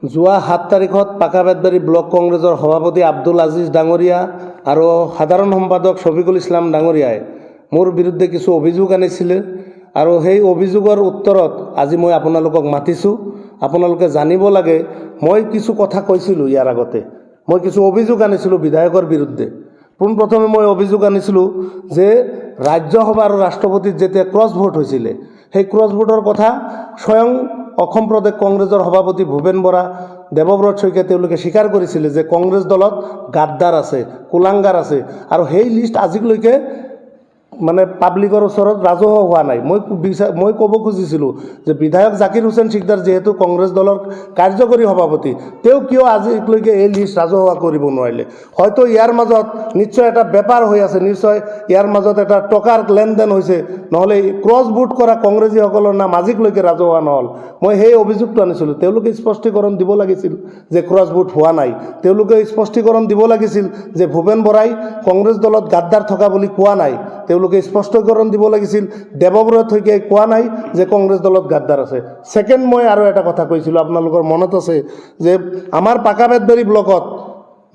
যোৱা 7 তাৰিখত পাকাবেতবাৰী ব্লক কংগ্ৰেছৰ সভাপতি আব্দুল আজিজ ডাঙৰীয়া আৰু সাধাৰণ সম্পাদক শফিকুল ইছলাম ডাঙৰীয়াই মোৰ বিৰুদ্ধে কিছু অভিযোগ আনিছিলে আৰু সেই অভিযোগৰ উত্তৰত আজি মই আপোনালোকক মাতিছোঁ। আপোনালোকে জানিব লাগে মই কিছু কথা কৈছিলোঁ ইয়াৰ আগতে, মই কিছু অভিযোগ আনিছিলোঁ বিধায়কৰ বিৰুদ্ধে। পোনপ্ৰথমে মই অভিযোগ আনিছিলোঁ যে ৰাজ্যসভা আৰু ৰাষ্ট্ৰপতিত যেতিয়া ক্ৰছ ভোট হৈছিলে সেই ক্ৰছ ভোটৰ কথা স্বয়ং অসম প্ৰদেশ কংগ্ৰেছৰ সভাপতি ভূপেন বৰা, দেৱব্ৰত শইকীয়া তেওঁলোকে স্বীকাৰ কৰিছিলে যে কংগ্ৰেছ দলত গাদ্দাৰ আছে, কুলাংগাৰ আছে আৰু সেই লিষ্ট আজিলৈকে মানে পাব্লিকৰ ওচৰত ৰাজহুৱা হোৱা নাই। মই ক'ব খুজিছিলোঁ যে বিধায়ক জাকিৰ হুছেইন সিকদাৰ যেহেতু কংগ্ৰেছ দলৰ কাৰ্যকৰী সভাপতি, তেওঁ কিয় আজিলৈকে এই লিষ্ট ৰাজহুৱা কৰিব নোৱাৰিলে? হয়তো ইয়াৰ মাজত নিশ্চয় এটা বেপাৰ হৈ আছে, নিশ্চয় ইয়াৰ মাজত এটা টকাৰ লেনদেন হৈছে, নহ'লে ক্ৰছ ভোট কৰা কংগ্ৰেছীসকলৰ নাম আজিলৈকে ৰাজহুৱা নহ'ল। মই সেই অভিযোগটো আনিছিলোঁ। তেওঁলোকে স্পষ্টীকৰণ দিব লাগিছিল যে ক্ৰছ ভোট হোৱা নাই। তেওঁলোকে স্পষ্টীকৰণ দিব লাগিছিল যে ভূপেন বৰাই কংগ্ৰেছ দলত গাদ্দাৰ থকা বুলি কোৱা নাই। তেওঁলোকে স্পষ্টীকৰণ দিব লাগিছিল দেৱব্ৰত শইকীয়াই কোৱা নাই যে কংগ্ৰেছ দলত গাদ্দাৰ আছে। ছেকেণ্ড, মই আৰু এটা কথা কৈছিলোঁ, আপোনালোকৰ মনত আছে যে আমাৰ পাকাবেতবাৰী ব্লকত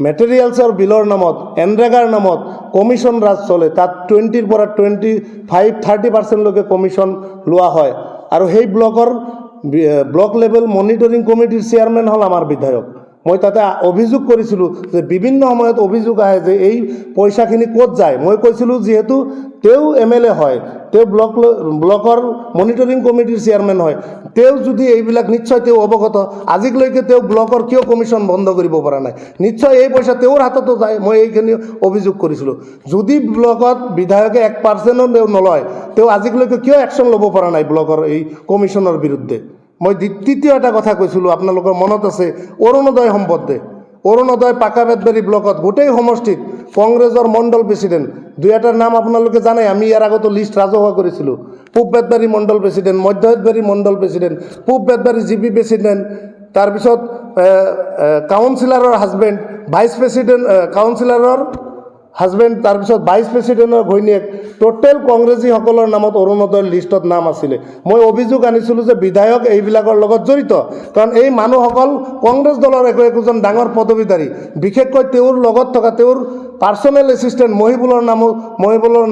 মেটেৰিয়েলছৰ বিলৰ নামত, এনৰেগাৰ নামত কমিশ্যন ৰাজ চলে। তাত 20ৰ পৰা 25-30% কমিশ্যন লোৱা হয় আৰু সেই ব্লক লেভেল মনিটৰিং কমিটিৰ চেয়াৰমেন হ'ল আমাৰ বিধায়ক। মই তাতে অভিযোগ কৰিছিলোঁ যে বিভিন্ন সময়ত অভিযোগ আহে যে এই পইচাখিনি ক'ত যায়। মই কৈছিলোঁ যিহেতু তেওঁ MLA হয়, তেওঁ ব্লকৰ মনিটৰিং কমিটিৰ চেয়াৰমেন হয়, তেওঁ যদি এইবিলাক নিশ্চয় তেওঁ অৱগত। আজিলৈকে তেওঁ ব্লকৰ কিয় কমিশ্যন বন্ধ কৰিব পৰা নাই? নিশ্চয় এই পইচা তেওঁৰ হাততো যায়। মই এইখিনি অভিযোগ কৰিছিলোঁ। যদি ব্লকত বিধায়কে 1%ও তেওঁ নলয়, তেওঁ আজিলৈকে কিয় একশ্যন ল'ব পৰা নাই ব্লকৰ এই কমিশ্যনৰ বিৰুদ্ধে? মই তৃতীয় এটা কথা কৈছিলোঁ, আপোনালোকৰ মনত আছে অৰুণোদয় সম্পদে। অৰুণোদয় পাকাবেতবাৰী ব্লকত গোটেই সমষ্টিত কংগ্ৰেছৰ মণ্ডল প্ৰেচিডেণ্ট দুই এটাৰ নাম আপোনালোকে জানে, আমি ইয়াৰ আগতো লিষ্ট ৰাজহুৱা কৰিছিলোঁ। পূব বেতবাৰী মণ্ডল প্ৰেচিডেণ্ট, মধ্য বেতবাৰী মণ্ডল প্ৰেচিডেণ্ট, পূব বেতবাৰী GP প্ৰেচিডেণ্ট, তাৰপিছত কাউন্সিলাৰৰ হাজবেণ্ড, ভাইচ প্ৰেচিডেণ্ট, কাউন্সিলাৰৰ হাজবেণ্ড, তাৰপিছত ভাইচ প্ৰেচিডেণ্টৰ ঘৈণীয়েক, টোটেল কংগ্ৰেছীসকলৰ নামত অৰুণোদয়ৰ লিষ্টত নাম আছিলে। মই অভিযোগ আনিছিলোঁ যে বিধায়ক এইবিলাকৰ লগত জড়িত, কাৰণ এই মানুহসকল কংগ্ৰেছ দলৰ একোজন ডাঙৰ পদবীধাৰী। বিশেষকৈ তেওঁৰ লগত থকা তেওঁৰ পাৰ্চনেল এছিষ্টেণ্ট মহিবুলৰ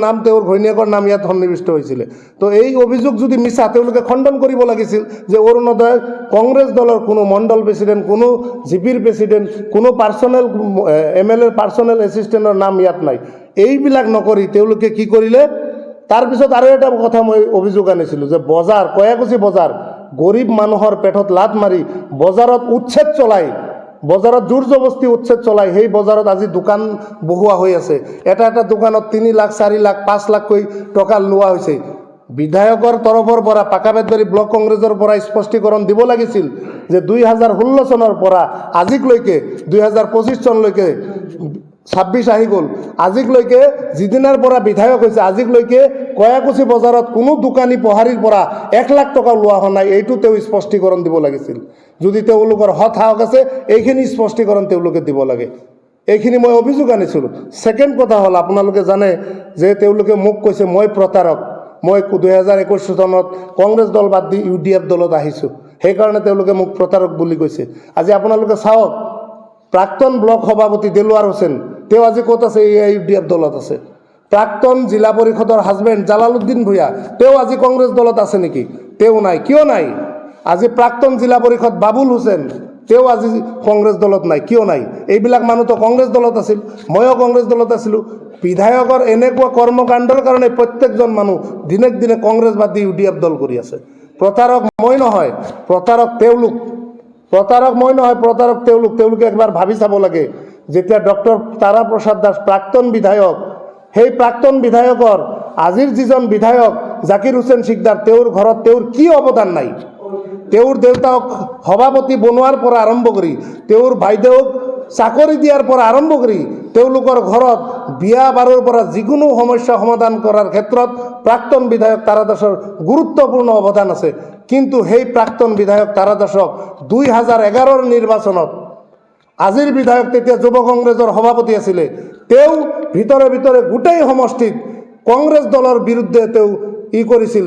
নাম, তেওঁৰ ঘৈণীয়েকৰ নাম ইয়াত সন্নিৱিষ্ট হৈছিলে। তো এই অভিযোগ যদি মিছা, তেওঁলোকে খণ্ডন কৰিব লাগিছিল যে অৰুণোদয় কংগ্ৰেছ দলৰ কোনো মণ্ডল প্ৰেচিডেণ্ট, কোনো GPৰ প্ৰেচিডেণ্ট, কোনো পাৰ্চনেল MLA পাৰ্চনেল এছিষ্টেণ্টৰ নাম ইয়াত নাই। এইবিলাক নকৰি তেওঁলোকে কি কৰিলে? তাৰপিছত আৰু এটা কথা মই অভিযোগ আনিছিলোঁ যে বজাৰ, কয়াকুছি বজাৰ, গৰীব মানুহৰ পেটত লাত মাৰি বজাৰত উচ্ছেদ চলাই, বজাৰত জোৰ জবস্তি উচ্ছেদ চলাই সেই বজাৰত আজি দোকান বহোৱা হৈ আছে। এটা দোকানত 3 লাখ, 4 লাখ, 5 লাখকৈ টকা লোৱা হৈছে। বিধায়কৰ তৰফৰ পৰা পাকাবেতবাৰী ব্লক কংগ্ৰেছৰ পৰা স্পষ্টীকৰণ দিব লাগিছিল যে 2016 চনৰ পৰা আজিলৈকে 2025 চনলৈকে 26 আহি গ'ল, আজিলৈকে যিদিনাৰ পৰা বিধায়ক হৈছে আজিলৈকে কয়াকুছি বজাৰত কোনো দোকানী পহাৰীৰ পৰা 1 লাখ টকা লোৱা হোৱা নাই। এইটো তেওঁ স্পষ্টীকৰণ দিব লাগিছিল। যদি তেওঁলোকৰ হত সাহস আছে এইখিনি স্পষ্টীকৰণ তেওঁলোকে দিব লাগে। এইখিনি মই অভিযোগ আনিছিলোঁ। ছেকেণ্ড কথা হ'ল, আপোনালোকে জানে যে তেওঁলোকে মোক কৈছে মই প্ৰতাৰক, মই 2021 চনত কংগ্ৰেছ দল বাদ দি UDF দলত আহিছোঁ, সেইকাৰণে তেওঁলোকে মোক প্ৰতাৰক বুলি কৈছে। আজি আপোনালোকে চাওক, প্ৰাক্তন ব্লক সভাপতি দেলোৱাৰ হোসেন, তেওঁ আজি ক'ত আছে? এই UDF দলত আছে। প্ৰাক্তন জিলা পৰিষদৰ হাজবেণ্ড জালালুদ্দিন ভূঞা, তেওঁ আজি কংগ্ৰেছ দলত আছে নেকি? তেওঁ নাই। কিয় নাই? আজি প্ৰাক্তন জিলা পৰিষদ বাবুল হুছেইন, তেওঁ আজি কংগ্ৰেছ দলত নাই। কিয় নাই? এইবিলাক মানুহতো কংগ্ৰেছ দলত আছিল, ময়ো কংগ্ৰেছ দলত আছিলোঁ। বিধায়কৰ এনেকুৱা কৰ্মকাণ্ডৰ কাৰণে প্ৰত্যেকজন মানুহ দিনক দিনে কংগ্ৰেছ বাদ দি UDF দল কৰি আছে। প্ৰতাৰক মই নহয়, প্ৰতাৰক তেওঁলোক। প্ৰতাৰক মই নহয়, প্ৰতাৰক তেওঁলোক। তেওঁলোকে একবাৰ ভাবি চাব লাগে, যেতিয়া ডক্টৰ তাৰা প্ৰসাদ দাস প্ৰাক্তন বিধায়ক, সেই প্ৰাক্তন বিধায়কৰ আজিৰ যিজন বিধায়ক জাকিৰ হুছেইন সিকদাৰ, তেওঁৰ ঘৰত তেওঁৰ কি অৱদান নাই? তেওঁৰ দেউতাক সভাপতি বনোৱাৰ পৰা আৰম্ভ কৰি, তেওঁৰ ভাইদেউক চাকৰি দিয়াৰ পৰা আৰম্ভ কৰি, তেওঁলোকৰ ঘৰত বিয়া বাৰুৰ পৰা যিকোনো সমস্যা সমাধান কৰাৰ ক্ষেত্ৰত প্ৰাক্তন বিধায়ক তাৰা দাসৰ গুৰুত্বপূৰ্ণ অৱদান আছে। কিন্তু সেই প্ৰাক্তন বিধায়ক তাৰা দাসক 2011ৰ নিৰ্বাচনত, আজিৰ বিধায়ক তেতিয়া যুৱ কংগ্ৰেছৰ সভাপতি আছিলে, তেওঁ ভিতৰে ভিতৰে গোটেই সমষ্টিত কংগ্ৰেছ দলৰ বিৰুদ্ধে তেওঁ কৰিছিল,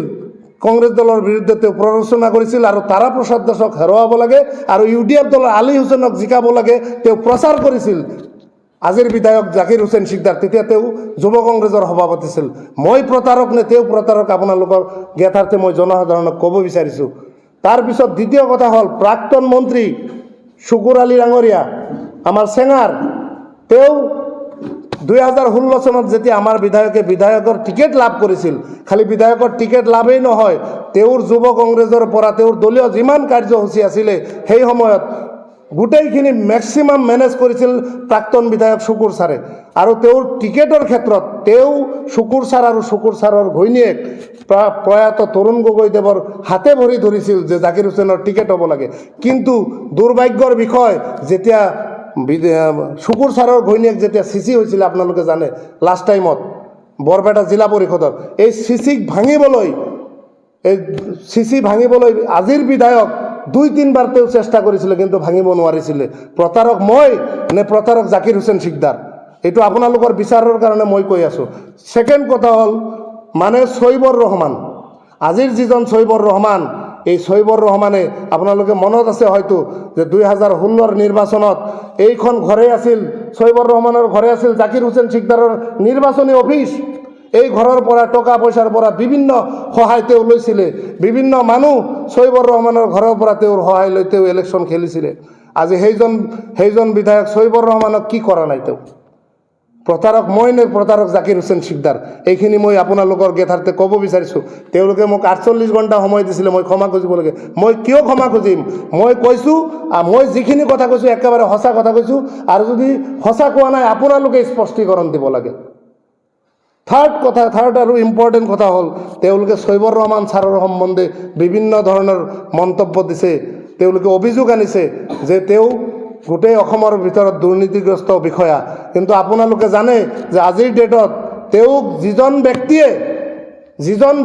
কংগ্ৰেছ দলৰ বিৰুদ্ধে তেওঁ প্ৰৰোচনা কৰিছিল আৰু তাৰা প্ৰসাদ দাসক হেৰুৱাব লাগে আৰু UDF দলৰ আলী হুছেইনক জিকাব লাগে তেওঁ প্ৰচাৰ কৰিছিল। আজিৰ বিধায়ক জাকিৰ হুছেইন সিকদাৰ তেতিয়া তেওঁ যুৱ কংগ্ৰেছৰ সভাপতি আছিল। মই প্ৰতাৰক নে তেওঁ প্ৰতাৰক আপোনালোকৰ জ্ঞাতাৰ্থে মই জনসাধাৰণক ক'ব বিচাৰিছোঁ। তাৰপিছত দ্বিতীয় কথা হ'ল প্ৰাক্তন মন্ত্ৰী শুকুৰ আলী ডাঙৰীয়া আমাৰ চেঙাৰ, তেওঁ 2016 চনত যেতিয়া আমাৰ বিধায়কৰ টিকেট লাভ কৰিছিল, খালি বিধায়কৰ টিকেট লাভেই নহয়, তেওঁৰ যুৱ কংগ্ৰেছৰ পৰা তেওঁৰ দলীয় যিমান কাৰ্যসূচী আছিলে সেই সময়ত গোটেইখিনি মেক্সিমাম মেনেজ কৰিছিল প্ৰাক্তন বিধায়ক শুকুৰ ছাৰে। আৰু তেওঁৰ টিকেটৰ ক্ষেত্ৰত তেওঁ শুকুৰ ছাৰ আৰু শুকুৰ ছাৰৰ ঘৈণীয়েক প্ৰয়াত তৰুণ গগৈদেৱৰ হাতে ভৰি ধৰিছিল যে জাকিৰ হুছেইনৰ টিকেট হ'ব লাগে। কিন্তু দুৰ্ভাগ্যৰ বিষয়, যেতিয়া শুকুৰ ছাৰৰ ঘৈণীয়েক যেতিয়া চিচি হৈছিলে, আপোনালোকে জানে লাষ্ট টাইমত বৰপেটা জিলা পৰিষদৰ, এই চিচিক ভাঙিবলৈ, এই চিচি ভাঙিবলৈ আজিৰ বিধায়ক 2-3 বাৰ তেওঁ চেষ্টা কৰিছিলে কিন্তু ভাঙিব নোৱাৰিছিলে। প্ৰতাৰক মই নে প্ৰতাৰক জাকিৰ হুছেইন সিকদাৰ, এইটো আপোনালোকৰ বিচাৰৰ কাৰণে মই কৈ আছোঁ। ছেকেণ্ড কথা হ'ল মানে ছৈবৰ ৰহমান, আজিৰ যিজন ছৈবৰ ৰহমান, এই ছৈবৰ ৰহমানে আপোনালোকে মনত আছে হয়তো যে 2016 নিৰ্বাচনত এইখন ঘৰে আছিল, ছৈবৰ ৰহমানৰ ঘৰে আছিল জাকিৰ হুছেইন সিকদাৰৰ নিৰ্বাচনী অফিচ। এই ঘৰৰ পৰা টকা পইচাৰ পৰা বিভিন্ন সহায় তেওঁ লৈছিলে, বিভিন্ন মানুহ ছৈবৰ ৰহমানৰ ঘৰৰ পৰা তেওঁৰ সহায় লৈ তেওঁ ইলেকশ্যন খেলিছিলে। আজি সেইজন বিধায়ক ছৈবৰ ৰহমানক কি কৰা নাই তেওঁ? প্ৰতাৰক মই নে প্ৰতাৰক জাকিৰ হুছেইন সিকদাৰ, এইখিনি মই আপোনালোকৰ জ্ঞাতাৰ্থে ক'ব বিচাৰিছোঁ। তেওঁলোকে মোক 48 ঘণ্টা সময় দিছিলে, মই ক্ষমা খুজিব লাগে। মই কিয় ক্ষমা খুজিম? মই কৈছোঁ, মই যিখিনি কথা কৈছোঁ একেবাৰে সঁচা কথা কৈছোঁ, আৰু যদি সঁচা কোৱা নাই আপোনালোকে স্পষ্টীকৰণ দিব লাগে। থাৰ্ড আৰু ইম্পৰ্টেণ্ট কথা হ'ল তেওঁলোকে ছৈবৰ ৰহমান ছাৰৰ সম্বন্ধে বিভিন্ন ধৰণৰ মন্তব্য দিছে, তেওঁলোকে অভিযোগ আনিছে যে তেওঁ গোটেই অসমৰ ভিতৰত দুৰ্নীতিগ্ৰস্ত বিষয়া। কিন্তু আপোনালোকে জানে যে আজিৰ ডেটত তেওঁক যিজন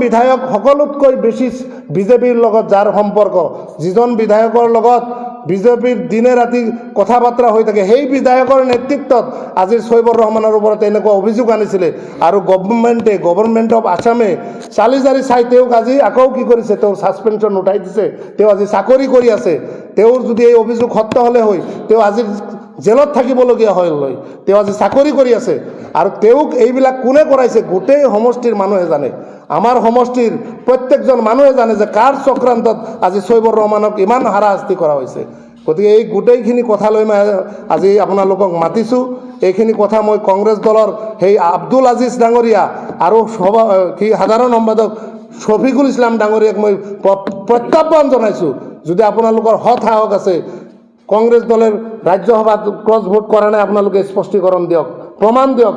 বিধায়ক সকলোতকৈ বেছি বিজেপিৰ লগত যাৰ সম্পৰ্ক, যিজন বিধায়কৰ লগত বিজেপিৰ দিনে ৰাতি কথা বাৰ্তা হৈ থাকে, সেই বিধায়কৰ নেতৃত্বত আজিৰ ছৈবৰ ৰহমানৰ ওপৰত এনেকুৱা অভিযোগ আনিছিলে। আৰু গভৰ্ণমেণ্ট অফ আছামে চালি জাৰি চাই তেওঁক আজি আকৌ কি কৰিছে, তেওঁৰ ছাছপেনশ্যন উঠাই দিছে, তেওঁ আজি চাকৰি কৰি আছে। তেওঁৰ যদি এই অভিযোগ সত্য হ'লে হয়, তেওঁ আজি জেলত থাকিবলগীয়া হয়, তেওঁ আজি চাকৰি কৰি আছে। আৰু তেওঁক এইবিলাক কোনে কৰাইছে গোটেই সমষ্টিৰ মানুহে জানে, আমাৰ সমষ্টিৰ প্ৰত্যেকজন মানুহে জানে যে কাৰ চক্ৰান্তত আজি ছৈবৰ ৰহমানক ইমান হাৰাশাস্তি কৰা হৈছে। গতিকে এই গোটেইখিনি কথা লৈ মই আজি আপোনালোকক মাতিছোঁ। এইখিনি কথা মই কংগ্ৰেছ দলৰ সেই আব্দুল আজিজ ডাঙৰীয়া আৰু সাধাৰণ সম্পাদক শফিকুল ইছলাম ডাঙৰীয়াক মই প্ৰত্যাহ্বান জনাইছোঁ, যদি আপোনালোকৰ সৎ সাহস আছে, কংগ্ৰেছ দলৰ ৰাজ্যসভাত ক্ৰছ ভোট কৰা নাই, আপোনালোকে স্পষ্টীকৰণ দিয়ক, প্ৰমাণ দিয়ক।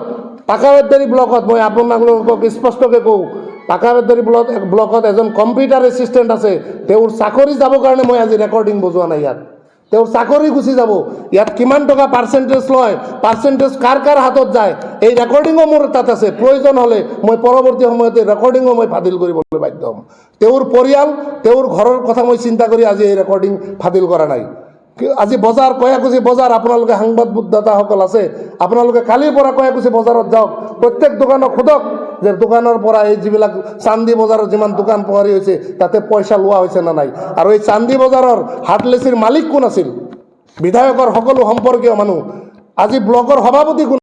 পাকাবেদবাৰী ব্লকত মই আপোনালোকক স্পষ্টকৈ কওঁ, পাকাবেদবাৰী ব্লকত এজন কম্পিউটাৰ এছিষ্টেণ্ট আছে, তেওঁৰ চাকৰি যাবৰ কাৰণে মই আজি ৰেকৰ্ডিং বজোৱা নাই ইয়াত, তেওঁৰ চাকৰি গুচি যাব। ইয়াত কিমান টকা পাৰ্চেণ্টেজ লয়, পাৰ্চেণ্টেজ কাৰ হাতত যায়, এই ৰেকৰ্ডিঙো মোৰ তাত আছে। প্ৰয়োজন হ'লে মই পৰৱৰ্তী সময়তে ৰেকৰ্ডিঙো মই ফাদিল কৰিবলৈ বাধ্য হ'ম। তেওঁৰ পৰিয়াল, তেওঁৰ ঘৰৰ কথা মই চিন্তা কৰি আজি এই ৰেকৰ্ডিং ফাদিল কৰা নাই। আজি বজাৰ কয়াকুছি বজাৰ, আপোনালোকে সাংবাদিকদাতাসকল আছে, আপোনালোকে কালিৰ পৰা কয়াকুছি বজাৰত যাওক, প্ৰত্যেক দোকানক সোধক যে দোকানৰ পৰা এই যিবিলাক চান্দি বজাৰৰ যিমান দোকান পোহাৰী হৈছে তাতে পইচা লোৱা হৈছে নে নাই। আৰু এই চান্দি বজাৰৰ হাটলেচিৰ মালিক কোন আছিল? বিধায়কৰ সকলো সম্পৰ্কীয় মানুহ। আজি ব্লকৰ সভাপতি কোন?